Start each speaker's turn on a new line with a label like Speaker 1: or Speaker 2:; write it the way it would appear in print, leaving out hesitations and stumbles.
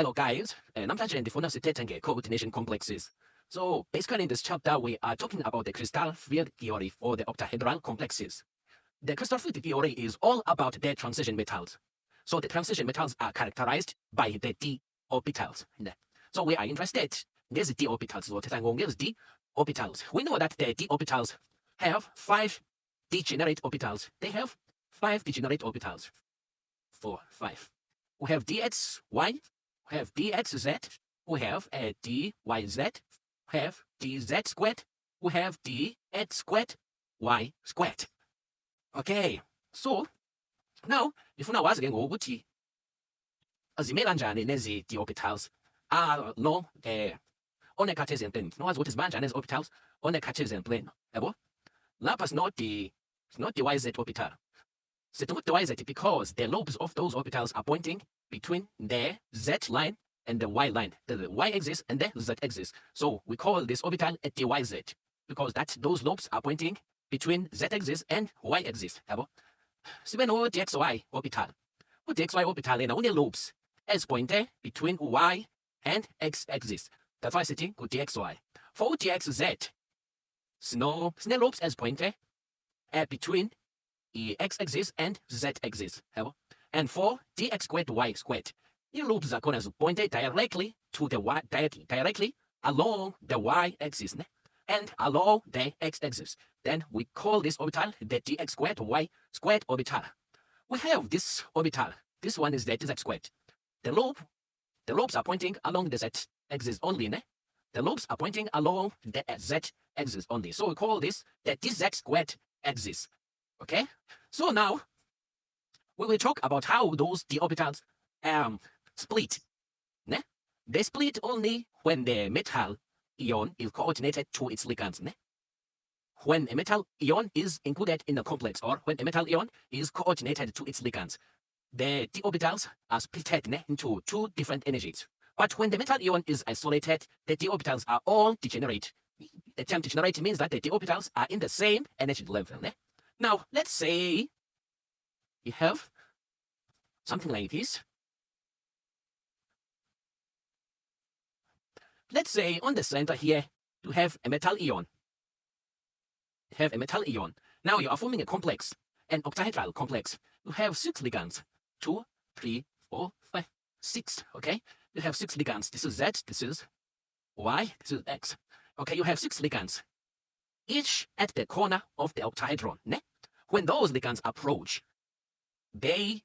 Speaker 1: Hello guys, namhlanje ndifuna sithethe nge-coordination complexes. So basically in this chapter we are talking about the crystal field theory for the octahedral complexes. The crystal field theory is all about the transition metals. So the transition metals are characterized by the d orbitals. So we are interested in these d orbitals. D orbitals. We know that the d orbitals have 5 degenerate orbitals. They have 5 degenerate orbitals. 4, 5. We have dxy, we have dxz, we have a dyz, we have dz squared, we have dx squared, y squared. Okay, so now ndifuna wazi ke ngokuthi zime kanjani lezi d orbitals no on a Cartesian plane. Nowazi ukuthi ziba kanjani ezi orbitals on a Cartesian plane, yabo? Lapha sino dyz orbital. Sithi dyz because the lobes of those orbitals are pointing between the z line and the y line, the y-axis and the z-axis. So we call this orbital a dyz because those lobes are pointing between z-axis and y-axis. Yabo? Sibe no dxy orbital. U-dxy orbital yena une-lobes ezipointe between y and x-axis. That's why sithi ku-dxy. For u-dxz, sine-lobes ezipointe between x-axis and z-axis. And for dx squared y squared, ii-lobes zakhona zipointe directly to the y, directly along the y-axis and along the x-axis. Then we call this orbital the dx squared y squared orbital. We have this orbital. This one is the dz squared. The lobes are pointing along the z-axis only. The lobes are pointing along the z-axis only. So we call this the dz squared axis. Okay? So now we will talk about how those d orbitals split. They split only when the metal ion is coordinated to its ligands. When a metal ion is included in a complex, or when a metal ion is coordinated to its ligands, the d orbitals are split into 2 different energies. But when the metal ion is isolated, the d orbitals are all degenerate. The term degenerate means that the d orbitals are in the same energy level. Now, let's say you have something like this. Let's say on the center here, you have a metal ion. Now you are forming a complex, an octahedral complex. You have 6 ligands. 2, 3, 4, 5, 6. Okay? You have 6 ligands. This is Z, this is Y, this is X. Okay, you have 6 ligands, each at the corner of the octahedron. When those ligands approach, they